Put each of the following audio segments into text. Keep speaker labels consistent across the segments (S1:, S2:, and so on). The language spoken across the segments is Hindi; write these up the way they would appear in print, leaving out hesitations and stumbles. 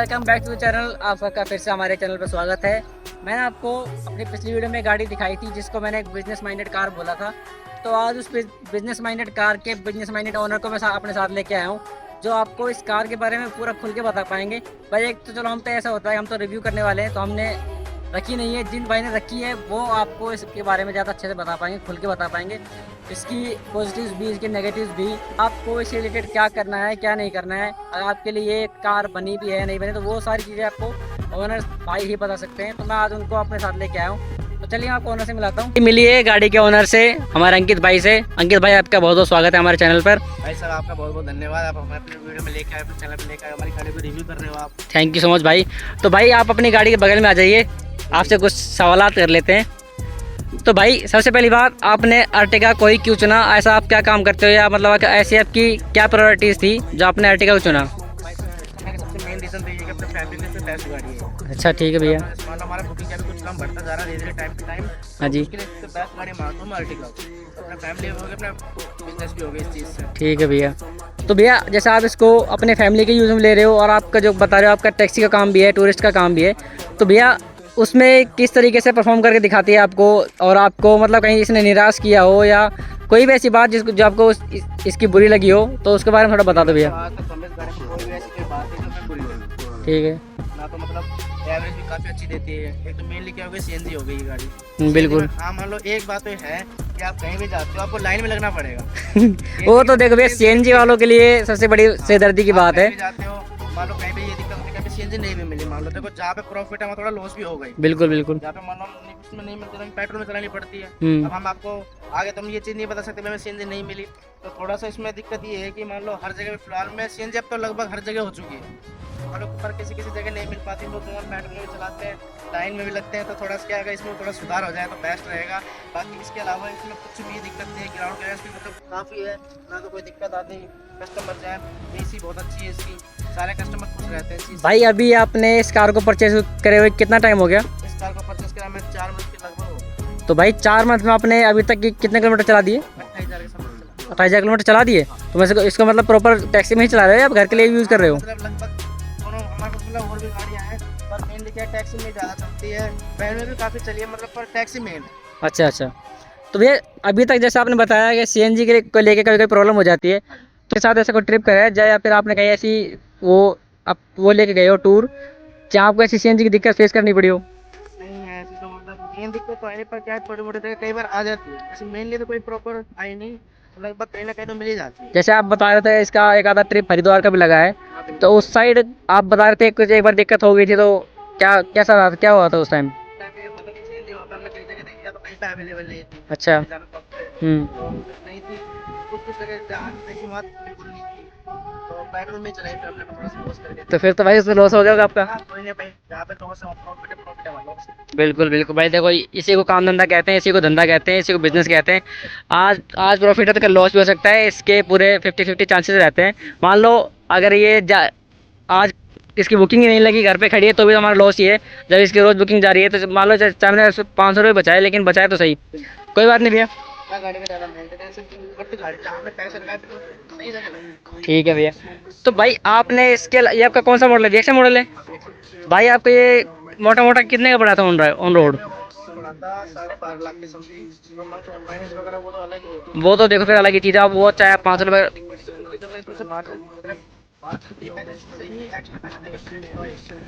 S1: Welcome back to channel. आप सबका फिर से हमारे चैनल पर स्वागत है। मैंने आपको अपनी पिछली वीडियो में गाड़ी दिखाई थी जिसको मैंने एक बिजनेस माइंडेड कार बोला था। तो आज उस बिजनेस माइंडेड कार के बिजनेस माइंडेड ओनर को मैं अपने साथ लेके आया हूँ, जो आपको इस कार के बारे में पूरा खुल के बता पाएंगे। भाई एक तो चलो, हम तो ऐसा होता है हम तो रिव्यू करने वाले हैं, तो हमने रखी नहीं है। जिन भाई ने रखी है वो आपको इसके बारे में ज़्यादा अच्छे से बता पाएंगे, खुल के बता पाएंगे, इसकी पॉजिटिव्स भी इसके नेगेटिव्स भी, आपको इससे रिलेटेड क्या करना है क्या नहीं करना है, अगर आपके लिए ये कार बनी भी है नहीं बनी, तो वो सारी चीज़ें आपको ओनर भाई ही बता सकते हैं। तो मैं आज उनको अपने साथ लेके आया हूँ। तो चलिए मैं आपको ओनर से मिलाता हूँ। मिलिए गाड़ी के ओनर से, हमारे अंकित भाई से। अंकित भाई, आपका बहुत बहुत स्वागत है हमारे चैनल पर।
S2: भाई साहब, आपका बहुत बहुत धन्यवाद। आप हमें अपने वीडियो में लेके आए, अपने चैनल पे लेके आए, हमारी गाड़ी को रिव्यू कर रहे हो आप।
S1: थैंक यू सो मच भाई। तो भाई आप अपनी गाड़ी के बगल में आ जाइए, आपसे कुछ सवालात कर लेते हैं। तो भाई सबसे पहली बात, आपने अर्टिगा को ही क्यों चुना? ऐसा आप क्या काम करते हो, या मतलब ऐसी आपकी क्या प्रायोरिटीज़ थी जो आपने अर्टिगा को चुना?
S2: सबसे मेन रीजन तो ये है कि अपने फैमिली के बेस्ट गाड़ी है।
S1: अच्छा ठीक है भैया।
S2: मान लो हमारा बुकिंग का भी कुछ कम बढ़ता जा रहा है धीरे-धीरे टाइम टू टाइम।
S1: हाँ जी,
S2: उसके लिए सबसे बेस्ट गाड़ी मानता हूँ मैं अर्टिगा को। अपना फैमिली हो गया, अपना बिजनेस भी हो गया इस चीज़ से।
S1: ठीक है भैया। तो भैया जैसे आप इसको अपने फैमिली के यूज़ में ले रहे हो, और आपका जो बता रहे हो आपका टैक्सी का काम भी है, टूरिस्ट का काम भी है, तो भैया उसमें किस तरीके से परफॉर्म करके दिखाती है आपको, और आपको मतलब कहीं इसने निराश किया हो, या कोई भी ऐसी बात जिसको जो आपको इसकी बुरी लगी हो, तो उसके बारे में थोड़ा बता दो भैया।
S2: आज तक हमें इस गाड़ी में कोई भी ऐसी कोई बात नहीं जो हमें बुरी लगी।
S1: ठीक है।
S2: ना तो मतलब एवरेज भी काफ़ी अच्छी देती है। एक तो मेनली क्या हो गया, सीएनजी हो गई ये गाड़ी।
S1: बिल्कुल।
S2: हाँ, मान लो एक बात तो है कि आप कहीं भी जाते हो आपको लाइन में लगना पड़ेगा।
S1: वो तो देखो भैया, सीएनजी वालों के लिए सबसे बड़ी सिरदर्दी की बात है।
S2: कहीं भी जाते हो, मान लो कहीं पे ये दिक्कत होती है, कहीं सीएनजी नहीं भी मिली, मान लो देखो जहाँ पे प्रॉफिट है वहाँ थोड़ा लॉस भी हो गई।
S1: बिल्कुल बिल्कुल।
S2: जहाँ पे मान लो उसमें नहीं मिलती, तो पेट्रोल में चलानी पड़ती है।
S1: हम्म।
S2: अब हम आपको आगे तुम ये चीज़ नहीं बता सकते, हमें सीएनजी नहीं मिली, तो थोड़ा सा इसमें दिक्कत ये है कि मान लो हर जगह फिलहाल में सीएनजी अब तो लगभग हर जगह हो चुकी है। मान लो पर किसी किसी जगह नहीं मिल पाती, लोग पेट्रोल में चलाते हैं, लाइन में भी लगते हैं, तो थोड़ा सा क्या है, इसमें थोड़ा सुधार हो जाए तो बेस्ट रहेगा। बाकी इसके अलावा इसमें कुछ भी दिक्कत नहीं है। ग्राउंड क्लियरेंस भी मतलब काफ़ी है, ना तो कोई दिक्कत आती। कस्टमर जाए, एसी बहुत अच्छी है इसकी, सारे कस्टमर खुश रहते हैं इस चीज़।
S1: भाई अभी आपने इस कार को परचेज करे हुए कितना टाइम हो गया?
S2: इस कार को परचेस करा मैं 4 मंथ के लगभग हो गए।
S1: तो भाई 4 मंथ में आपने अभी तक कितने किलोमीटर चला दिए?
S2: 28,000 के समझ चला।
S1: 28,000 किलोमीटर चला दिए। तो वैसे इसका मतलब प्रॉपर टैक्सी में ही चला रहे हो या आप घर के लिए यूज़ कर रहे हो?
S2: मतलब लगभग दोनों हमारे पास मतलब और भी गाड़ियाँ हैं, पर मेनली क्या टैक्सी में ज़्यादा चलती है। वैन में भी काफ़ी चली है, मतलब पर टैक्सी मेन।
S1: अच्छा अच्छा। तो भैया अभी तक जैसे आपने बताया कि सीएनजी के को लेके कभी कभी प्रॉब्लम हो जाती है, के साथ ऐसा कोई ट्रिप कराया जाए, या फिर आपने कहीं ऐसी वो आप वो लेके गए हो टूर जहाँ आपको ऐसी सीएनजी की दिक्कत फेस करनी पड़ी हो?
S2: नहीं है ऐसी, तो मतलब मेन दिक्कत तो आई, पर क्या है छोटी मोटी जगह कई बार आ जाती है, ऐसे मेनली तो कोई प्रॉपर आई नहीं, लगभग कहीं ना कहीं तो मिल ही जाती है।
S1: जैसे आप बता रहे थे इसका एक आधा ट्रिप हरिद्वार का भी लगा है, तो उस साइड आप बता रहे थे कुछ एक बार दिक्कत हो गई थी, तो क्या कैसा रहा, क्या हुआ था उस टाइम?
S2: अवेलेबल नहीं थी।
S1: अच्छा।
S2: जाना पड़ता है।
S1: हम्म।
S2: तो नहीं थी, कुछ कुछ जगह जाने की बात बिल्कुल नहीं थी, तो पेट्रोल में चलाई, तो हमने थोड़ा सा लॉस करके।
S1: तो फिर तो भाई उसमें लॉस हो गया होगा आपका।
S2: हाँ, कोई नहीं भाई, जहाँ पे थोड़ा सा प्रॉफिट है वालों से।
S1: बिल्कुल बिल्कुल भाई, देखो इसी को काम धंधा कहते हैं, इसी को धंधा कहते हैं, इसी को बिजनेस कहते हैं। आज प्रॉफिट है तो कल लॉस भी हो सकता है, इसके पूरे 50-50 चांसेस रहते हैं। मान लो अगर ये आज इसकी बुकिंग ही नहीं लगी, घर पे खड़ी है, तो भी हमारा लॉस ही है। जब इसकी रोज़ बुकिंग जा रही है तो मान लो चाहे मैंने 500 रुपये बचाए, लेकिन बचाए तो सही। कोई बात नहीं भैया।
S2: गाड़ी में ज़्यादा मेंटेनेंस है, गाड़ी जहाँ पे पैसे लगाए तो नहीं लगे।
S1: ठीक है भैया। तो भाई आपने ये आपका कौन सा मॉडल है, VX मॉडल है? भाई आपको ये मोटा मोटा कितने का पड़ा था ऑन रोड?
S2: पड़ा था 12.5 लाख के समथिंग। फाइनेंस वगैरह वो तो अलग ही होती
S1: वो तो देखो फिर अलग ही चीज़ है, आप वो चाहे 500 रुपये।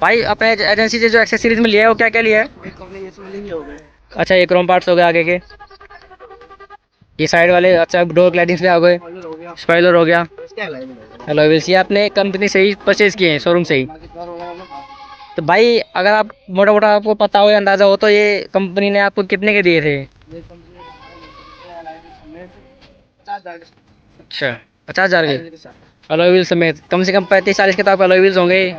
S1: भाई अपने एजेंसी से जो एक्सेसरीज में लिया है वो क्या क्या लिया है?
S2: है।
S1: अच्छा, ये क्रोम पार्ट्स हो गए आगे के, ये साइड वाले, अच्छा डोर ग्लाइडिंग्स पे आ गए,
S2: हो गया,
S1: स्पॉइलर हो गया,
S2: क्या लगेगा?
S1: हेलो व्हील्स, ये आपने कंपनी से ही परचेज किए हैं, शोरूम से ही? तो भाई अगर आप मोटा मोटा आपको पता हो या अंदाज़ा हो, तो ये कंपनी ने आपको कितने के दिए थे? अच्छा, 50,000 के अलॉय व्हील्स समेत कम से कम 35-40 के तो आपके अलॉय व्हील्स होंगे।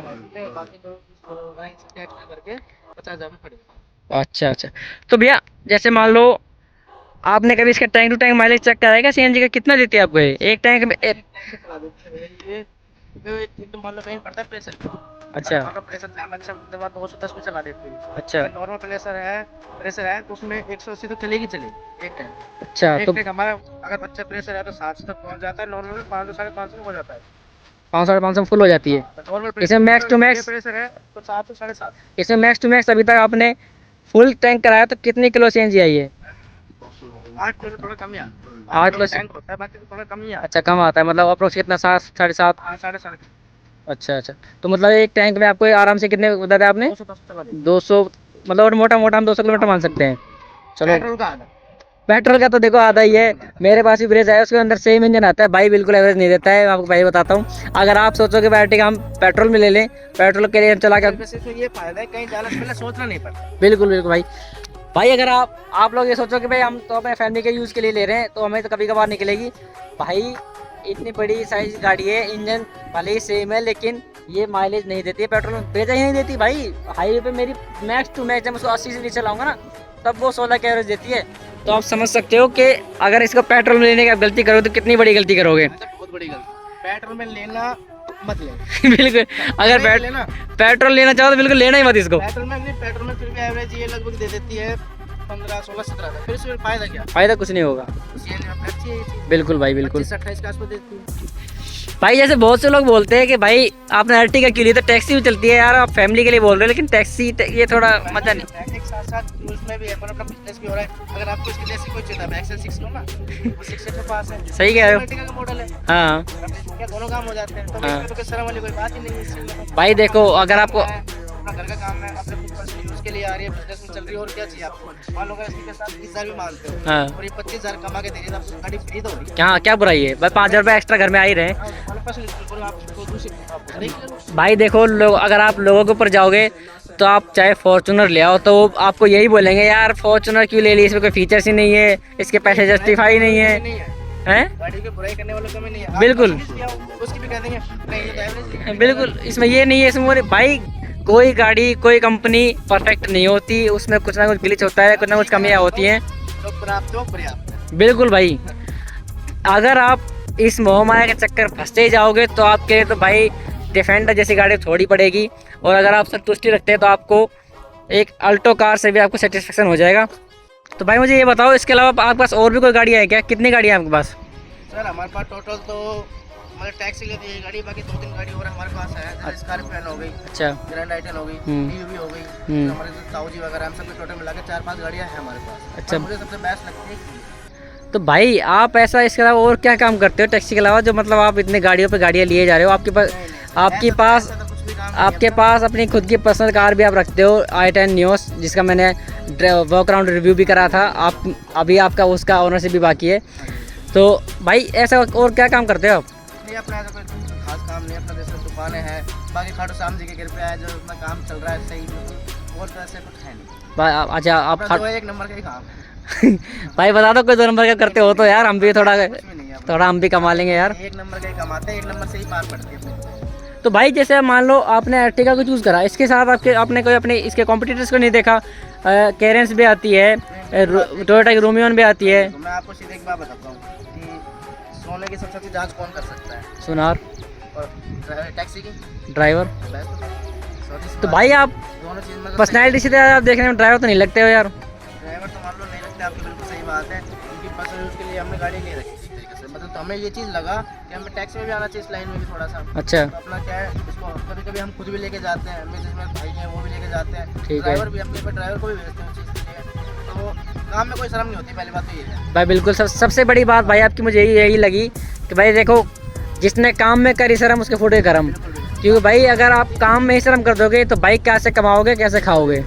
S1: अच्छा अच्छा। तो भैया जैसे मान लो आपने कभी इसका time to time mileage check कराया क्या? सीएनजी का कितना देती है आपको ये एक टैंक में
S2: तो मान लो कहीं पड़ता है प्रेशर।
S1: अच्छा
S2: मान लो प्रेशर अच्छा 210 में चला देती है।
S1: अच्छा
S2: नॉर्मल प्रेशर है तो उसमें 180 तो चलेगी चलेगी एक टाइम।
S1: अच्छा।
S2: एक
S1: तो
S2: टैंक हमारा अगर अच्छा प्रेशर है तो 700 तक पहुंच जाता है, नॉर्मल में 500 550 में हो जाता है।
S1: 500 550 में फुल हो जाती है।
S2: नॉर्मल
S1: इसमें मैक्स टू मैक्स
S2: प्रेशर है तो 7 से 7.5।
S1: इसमें मैक्स टू मैक्स अभी तक आपने फुल टैंक कराया तो कितनी किलो सीएनजी आई है?
S2: 8 किलो थोड़ा कम ही आता है।
S1: 8 किलो
S2: टैंक होता है, बाकी तो थोड़ा कम ही आता
S1: अच्छा कम आता है, मतलब अप्रोक्स कितना 7 7.5?
S2: है। 7.5।
S1: अच्छा अच्छा, तो मतलब एक टैंक में आपको आराम से कितने बताया आपने?
S2: 210
S1: 200, मतलब मोटा मोटा हम 200 किलोमीटर मान सकते हैं। चलो
S2: पेट्रोल का आधा।
S1: पेट्रोल का तो देखो आधा ही है। मेरे पास भी ब्रेज है, उसके अंदर सेम इंजन आता है भाई, बिल्कुल एवरेज नहीं देता है। मैं आपको भाई बताता हूँ, अगर आप सोचो कि बैटरी का हम पेट्रोल में ले लें, पेट्रोल के लिए हम चला कर,
S2: वैसे इसमें ये फायदा है, कहीं जाने से पहले सोचना नहीं पड़ता।
S1: बिल्कुल बिल्कुल भाई। भाई अगर आप लोग ये सोचो कि भाई हम तो अपने फैमिली के यूज़ के लिए ले रहे हैं तो हमें तो कभी कभार निकलेगी भाई। इतनी बड़ी साइज गाड़ी है, इंजन भले ही सेम है लेकिन ये माइलेज नहीं देती है, पेट्रोल में बेजा ही नहीं देती भाई। हाईवे पे मेरी मैक्स टू मैक्स जब उसको 80 से नीचे लाऊंगा ना तब वो 16 की एवरेज देती है। तो आप समझ सकते हो कि अगर इसको पेट्रोल में लेने की आप गलती करोगे तो कितनी बड़ी गलती करोगे।
S2: बहुत बड़ी गलती, पेट्रोल में लेना मत ले।
S1: बिल्कुल, अगर
S2: लेना
S1: पेट्रोल लेना चाहो तो बिल्कुल लेना ही मत इसको।
S2: पेट्रोल में नहीं, पेट्रोल में फिर भी एवरेज ये लगभग दे देती है 15 16 17। फिर इसमें फायदा क्या?
S1: फायदा कुछ नहीं होगा।
S2: सीएनजी में अच्छी है ये चीज।
S1: बिल्कुल भाई बिल्कुल
S2: 25-28 के आसपास देती है।
S1: भाई। जैसे बहुत से लोग बोलते हैं कि भाई आपने अर्टिगा क्यों ली, तो टैक्सी भी चलती है यार, आप फैमिली के लिए बोल रहे हो, लेकिन टैक्सी ये थोड़ा मजा नहीं।
S2: एक साथ साथ उसमें भी है, पर अपना बिजनेस भी हो रहा है। अगर आपको इसके जैसी कोई चाहिए था, एक्सेल 6 लो ना, वो 6 के पास है।
S1: सही कह रहे हो।
S2: Ertiga का मॉडल है,
S1: हाँ
S2: क्या दोनों काम हो जाते हैं। तो
S1: हाँ।
S2: इसमें तो कोई शर्म वाली कोई बात ही नहीं है इस चीज़ में।
S1: भाई देखो, अगर आपको
S2: अपना घर का काम है, अपने खुद पर्सनल यूज के लिए आ रही है, बिजनेस में चल रही है, और क्या चाहिए आपको? मान लो अगर इसके साथ 20,000 भी मानते हो
S1: हाँ
S2: और ये 25,000 कमा के दे रही है, तो गाड़ी फ्री तो होगी।
S1: क्या बुराई है भाई, 5,000 रुपये एक्स्ट्रा घर में आ ही रहे हैं।
S2: पर्सनल यूज करो, आपको दूसरी आप देख लो।
S1: भाई देखो लोग, अगर आप लोगों के ऊपर जाओगे तो आप चाहे फॉर्चुनर ले आओ तो वो आपको यही बोलेंगे यार फॉर्चुनर क्यों ले ली, इसमें कोई फीचर्स ही नहीं है, इसके पैसे जस्टिफाई नहीं है,
S2: नहीं है
S1: हैं?
S2: गाड़ी की बुराई करने वालों कमी नहीं है।
S1: बिल्कुल।
S2: आप सर्विस ले आओ, उसकी भी कह देंगे नहीं ये तो एवरेज है।
S1: बिल्कुल, इसमें ये नहीं है, इसमें भाई कोई गाड़ी कोई कंपनी परफेक्ट नहीं होती, उसमें कुछ ना कुछ ग्लिच होता है, कुछ ना कुछ कमियाँ होती हैं।
S2: तो पर्याप्त हो, पर्याप्त है।
S1: बिल्कुल भाई, अगर आप इस मोहमाया के चक्कर फंसते ही जाओगे तो आपके लिए तो भाई डिफेंडर जैसी गाड़ी थोड़ी पड़ेगी। और अगर आप संतुष्टि रखते हैं तो आपको एक अल्टो कार से भी आपको सेटिस्फेक्शन हो जाएगा। तो भाई मुझे ये बताओ, इसके अलावा आपके पास और भी कोई गाड़ी है क्या? कितनी गाड़ी है आपके पास?
S2: सर हमारे पास टोटल तो मतलब टैक्सी लेती है गाड़ी, बाकी 2-3 गाड़ी और हमारे पास है। जैसे स्कॉर्पियो हो गई,
S1: अच्छा,
S2: ग्रैंड आइटन हो गई, डीयूवी हो गई, हमारे जो ताऊजी वगैरह, हम सब टोटल मिला के 4-5 गाड़ियाँ हैं हमारे पास।
S1: अच्छा।
S2: पर मुझे सबसे बेस्ट लगती है।
S1: तो भाई आप ऐसा इसके अलावा और क्या काम करते हो टैक्सी के अलावा, जो मतलब आप इतने गाड़ियों पे गाड़ियाँ लिए जा रहे हो? आपके पास अपनी खुद की पर्सनल कार भी आप रखते हो, i10 न्यूस, जिसका मैंने वॉक अराउंड रिव्यू भी करा था। आप अभी आपका उसका ओनरशिप भी बाकी है। तो भाई ऐसा और क्या काम करते हो आप?
S2: नहीं, अपना ऐसा कोई खास काम नहीं, अपना जैसे दुकानें हैं, बाकी खाटू श्याम जी के कृपया है, जो अपना काम चल रहा है सही, और तो ऐसे कुछ है नहीं।
S1: अच्छा, आप
S2: अपना तो एक नंबर का ही काम है।
S1: भाई बता दो कोई 2 नंबर का करते हो तो यार, हम भी
S2: कुछ भी नहीं है अपना।
S1: थोड़ा हम भी कमा लेंगे यार।
S2: एक नंबर का ही कमाते हैं, एक नंबर से ही पार पड़ती है अपनी।
S1: तो भाई जैसे मान लो आपने अर्टिगा को चूज़ करा, इसके साथ आपने कोई अपने इसके कॉम्पिटिटर्स को नहीं देखा? कैरेंस भी आती है, टोयोटा की रोमियोन भी आती है।
S2: तो मैं आपको सीधे एक बात बताता हूँ कि सोने की सबसे अच्छी जांच कौन कर सकता है?
S1: सुनार
S2: और टैक्सी की
S1: ड्राइवर।
S2: बेस्ट।
S1: तो भाई आप
S2: दोनों चीज़ में
S1: पर्सनैलिटी से आप देखने में ड्राइवर तो नहीं लगते हो यार।
S2: ड्राइवर तो मान लो नहीं लगता, आपकी बिल्कुल सही बात है, क्योंकि पर्सनल यूज़ के लिए हमने गाड़ी नहीं रखी इस तरीके से। मतलब तो हमें ये चीज़ लगा कि हमें टैक्सी में भी आना चाहिए, इस लाइन में भी थोड़ा सा।
S1: अच्छा,
S2: तो अपना क्या है, इसको कभी कभी हम खुद भी लेके जाते हैं, मेरे जिसमें भाई हैं वो भी लेके जाते हैं,
S1: ठीक है।
S2: ड्राइवर भी अपने पर ड्राइवर को भी भेजते हैं उस चीज़ के लिए। तो काम में कोई शर्म नहीं होती, पहली बात तो ये है।
S1: भाई बिल्कुल सबसे बड़ी बात भाई आपकी मुझे यही लगी कि भाई देखो, जिसने काम में करी शर्म उसके फूटे करम। क्योंकि भाई अगर आप काम में ही शर्म कर दोगे तो भाई कैसे कमाओगे, कैसे खाओगे?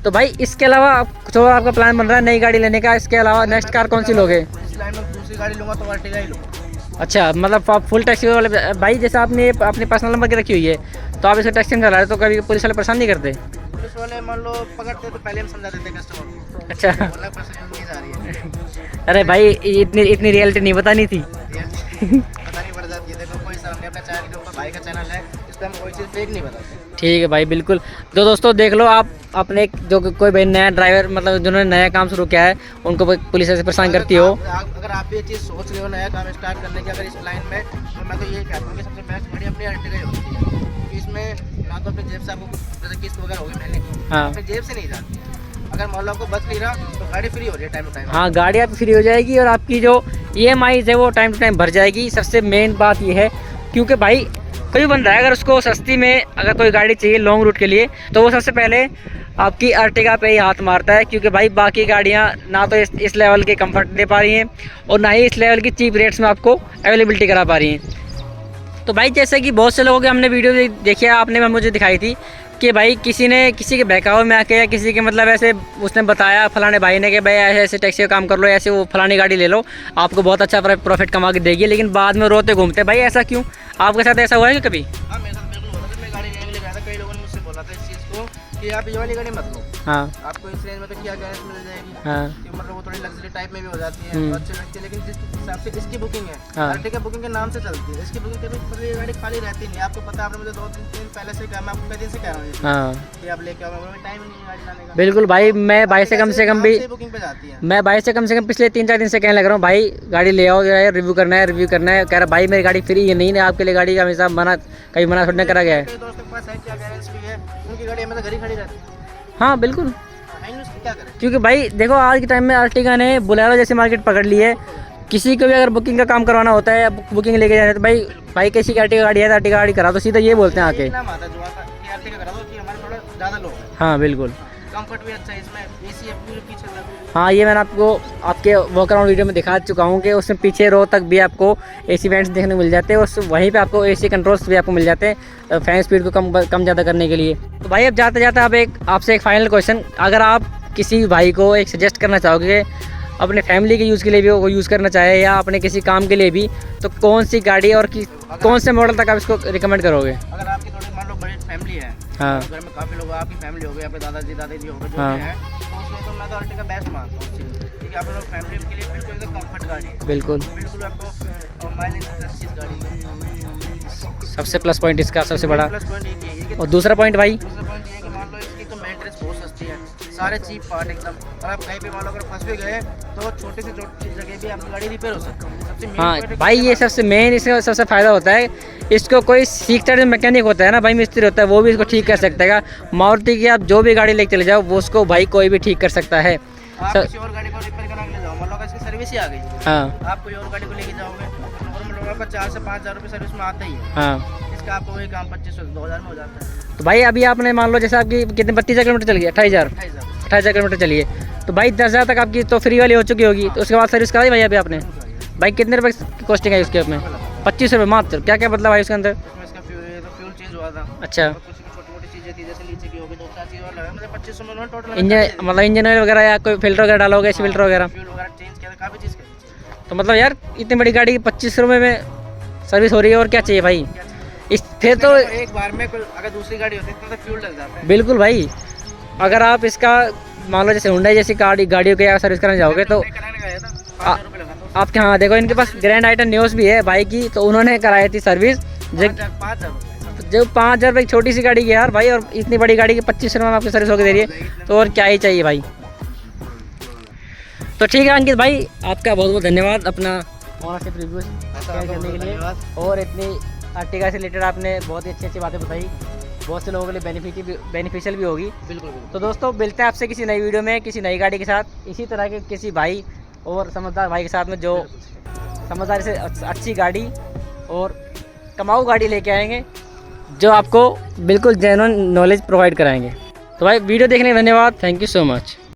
S1: तो भाई इसके अलावा कुछ और आपका प्लान बन रहा है नई गाड़ी लेने का? इसके अलावा नेक्स्ट कार कौन सी लोगे?
S2: इस लाइन में दूसरी गाड़ी लूँगा तो अर्टिगा ही लूँगा।
S1: अच्छा, मतलब आप फुल टैक्सी वाले भाई, जैसे आपने अपनी पर्सनल नंबर की रखी हुई है तो आप इसे टैक्सी में चला रहे हो, तो कभी पुलिस वाले परेशान नहीं करते?
S2: पुलिस वाले मान लो पकड़ते तो पहले हम समझा देते कस्टमर को।
S1: अच्छा।
S2: बोला पर्सनल नहीं जा रही है।
S1: अरे भाई इतनी रियलिटी नहीं बतानी थी।
S2: पता नहीं पड़ जाती है। देखो कोई शर्म नहीं, अपना चैनल के ऊपर भाई का चैनल है, इस पर हम कोई चीज़ फेक नहीं बताते।
S1: ठीक है भाई बिल्कुल। तो दोस्तों देख लो, आप अपने जो कोई भाई नया ड्राइवर, मतलब जिन्होंने नया काम शुरू किया है, उनको पुलिस ऐसे परेशान करती हो।
S2: अगर आप भी ये चीज़ सोच रहे हो नया काम स्टार्ट करने की अगर इस लाइन में, तो मैं तो ये कहता हूँ कि सबसे बेस्ट गाड़ी अपनी अर्टिगा ही होती है। क्योंकि इसमें ना तो अपनी जेब से आपको जैसे किस्त वगैरह होगी महीने की,
S1: हाँ।
S2: अपनी जेब से नहीं जाती है। अगर मान लो आपको बच नहीं रहा तो गाड़ी फ्री हो रही है टाइम टू टाइम।
S1: हाँ, गाड़ी आपकी फ्री हो जाएगी और आपकी जो EMI है वो टाइम टू टाइम भर जाएगी। सबसे मेन बात ये है, क्योंकि भाई कोई बंदा है अगर उसको सस्ती में अगर कोई गाड़ी चाहिए लॉन्ग रूट के लिए तो वो सबसे पहले आपकी अर्टिगा पे ही हाथ मारता है, क्योंकि भाई बाकी गाड़ियाँ ना तो इस लेवल के कंफर्ट दे पा रही हैं और ना ही इस लेवल की चीप रेट्स में आपको अवेलेबिलिटी करा पा रही हैं। तो भाई जैसे कि बहुत से लोगों के हमने वीडियो देखी है, आपने मुझे दिखाई थी कि भाई किसी ने किसी के बहकावे में आके या किसी के मतलब ऐसे उसने बताया फलाने भाई ने कि भाई ऐसे ऐसे टैक्सी का काम कर लो, ऐसे वो फलानी गाड़ी ले लो, आपको बहुत अच्छा प्रॉफिट कमा के देगी, लेकिन बाद में रोते घूमते। भाई ऐसा क्यों, आपके साथ ऐसा हुआ है कि कभी?
S2: हाँ मेरे साथ बिल्कुल होता है। मैं गाड़ी लेने के लिए गया था, कई लोगों ने मुझसे बोला था इस चीज़ को कि आप ये वाली गाड़ी मत लो।
S1: हाँ
S2: आपको इस रेंज में तो क्या गैरेज मिल जाएगी,
S1: हाँ
S2: कि मतलब वो थोड़ी लग्जरी टाइप में भी हो जाती है, तो अच्छी लगती है। लेकिन जिस हिसाब से इसकी बुकिंग है,
S1: हाँ।
S2: अर्टिगा बुकिंग के नाम से चलती है, इसकी बुकिंग कभी मतलब ये गाड़ी खाली रहती नहीं है। आपको पता है, आपने मुझे 2 दिन पहले से कहा, मैं आपको कई दिन से कह रहा हूँ
S1: हाँ
S2: कि आप लेके आओ, मेरे टाइम नहीं है गाड़ी लाने का।
S1: बिल्कुल भाई, मैं भाई से कम भी
S2: बुकिंग पे जाती है।
S1: मैं भाई से कम पिछले 3-4 दिन से कहने लग रहा हूँ भाई गाड़ी ले आओ, रिव्यू करना है कह रहा भाई मेरी गाड़ी फ्री है, नहीं आपके लिए गाड़ी का हमेशा कहीं मना थोड़ी करा गया है।
S2: कई दोस्तों के पास है क्या गैरेज भी है, उनकी गाड़ी हमें तो घर ही खड़ी रहती है।
S1: हाँ बिल्कुल,
S2: क्या करें?
S1: क्योंकि भाई देखो आज के टाइम में अर्टिगा ने बोलेरो जैसी मार्केट पकड़ ली है। किसी को भी अगर बुकिंग का काम करवाना होता है या बुकिंग लेके जाना है तो भाई किसी की अर्टिगा गाड़ी है तो अर्टिगा गाड़ी करा, तो सीधा ये बोलते हैं आके।
S2: नाम आता है जो कि अर्टिगा करा दो कि हमारे थोड़ा ज़्यादा लोग हैं।
S1: हाँ बिल्कुल,
S2: कंफर्ट भी अच्छा है इसमें, एसी है पूरे पीछे तक।
S1: हाँ ये मैंने आपको आपके वॉक अराउंड वीडियो में दिखा चुका हूँ कि उसमें पीछे रो तक भी आपको एसी वेंट्स देखने को मिल जाते हैं, उस वहीं पे आपको एसी कंट्रोल्स भी आपको मिल जाते हैं फैन स्पीड को कम ज़्यादा करने के लिए। तो भाई अब जाते जाते आपसे एक फाइनल क्वेश्चन, अगर आप किसी भाई को एक सजेस्ट करना चाहोगे अपने फैमिली के यूज़ के लिए भी वो यूज़ करना चाहे या अपने किसी काम के लिए भी, तो कौन सी गाड़ी और कौन से मॉडल तक आप इसको रिकमेंड करोगे?
S2: अगर आपकी थोड़ी मान लो बड़ी फैमिली है,
S1: हाँ
S2: घर में काफ़ी लोग, आपकी फैमिली हो गई, आपके दादाजी दादाजी हो गए जो
S1: हाँ।
S2: भी है, तो उसमें तो मैं तो अर्टिगा बेस्ट मानता हूँ क्योंकि आप लोग फैमिली के लिए बिल्कुल एकदम कंफर्ट गाड़ी है।
S1: बिल्कुल,
S2: बिल्कुल आपको माइलेज 10 गाड़ी है।
S1: सबसे प्लस पॉइंट इसका सबसे बड़ा।
S2: प्लस पॉइंट ये है कि
S1: और दूसरा पॉइंट भाई?
S2: दूसरा पॉइंट ये है कि मान लो इसकी तो मेंटेनेंस बहुत सस्ती है, सारे चीप पार्ट एकदम, और आप कहीं पे मान लो अगर फंस भी गए तो छोटी से छोटी जगह भी आपकी गाड़ी रिपेयर हो सकती है। सबसे main
S1: हाँ
S2: point है
S1: भाई,
S2: कि
S1: ये सबसे मेन इसका सबसे फ़ायदा होता है, इसको कोई सीखता जो मैकेनिक होता है ना भाई, मिस्त्री होता है, वो भी इसको ठीक कर सकता है। मारुति की आप जो भी गाड़ी लेके चले जाओ वो उसको भाई कोई भी ठीक कर सकता है।
S2: आप किसी और गाड़ी को रिपेयर करा के ले जाओ, मान लो अगर इसकी सर्विस ही आ गई,
S1: हाँ
S2: आप कोई और गाड़ी को लेके जाओगे और मतलब आपका 4 से 5 हज़ार रुपये सर्विस में आता ही है,
S1: हाँ।
S2: इसका आपको वही काम 2500-2000 में हो जाता है।
S1: तो भाई अभी आपने मान लो जैसे आपकी कितने 32,000 किलोमीटर चल गई, 28,000 किलोमीटर चलिए, तो भाई 10,000 तक आपकी तो फ्री वाली हो चुकी होगी, तो उसके बाद सर्विस कराई भाई अभी आपने? भाई कितने रुपये की कॉस्टिंग है उसके उसमें? 25 रुपये मात्र। क्या क्या बदला भाई उसके अंदर?
S2: इसमें इसका फ्यूल चेंज हुआ था,
S1: अच्छा,
S2: और कुछ छोटी मोटी चीज़ें थी जैसे नीचे की हो गई, 2-4 चीज़ और लगा, मतलब 2500 में टोटल
S1: इंजन मतलब इंजन ऑयल वगैरह या कोई फिल्टर वगैरह डालोगे, एसी फिल्टर वगैरह?
S2: फ्यूल वगैरह चेंज किया था, काफ़ी चीज़ की।
S1: तो मतलब यार इतनी बड़ी गाड़ी की 25 रुपये में सर्विस हो रही है, और क्या चाहिए भाई? इस फिर तो
S2: एक बार में अगर दूसरी गाड़ी होती है तो फ्यूल डल जाता है।
S1: बिल्कुल भाई, अगर आप इसका मान लो जैसे हुंडई जैसी गाड़ियों के सर्विस कराने जाओगे तो
S2: कराने गया था, 5,000 रुपये लगा था।
S1: आपके, हाँ देखो इनके पास ग्रैंड आइटन न्यूज़ भी है भाई की, तो उन्होंने कराई थी सर्विस जो 5,000 रुपये की छोटी सी गाड़ी की यार भाई, और इतनी बड़ी गाड़ी की 25 रुपये में आपकी सर्विस होकर दे रही है, तो और क्या ही चाहिए भाई। तो ठीक है अंकित भाई, आपका बहुत बहुत धन्यवाद अपना ऑनरशिप रिव्यू शेयर करने के लिए, और इतनी अर्टिगा से रिलेटेड आपने बहुत ही अच्छी अच्छी बातें बताई, बहुत से लोगों के लिए बेनिफिशियल भी होगी।
S2: बिल्कुल।
S1: तो दोस्तों मिलते हैं आपसे किसी नई वीडियो में किसी नई गाड़ी के साथ, इसी तरह के किसी भाई और समझदार भाई के साथ में जो समझदारी से अच्छी गाड़ी और कमाऊ गाड़ी लेके आएंगे, जो आपको बिल्कुल जेन्युइन नॉलेज प्रोवाइड कराएंगे। तो भाई वीडियो देखने के धन्यवाद, थैंक यू सो मच।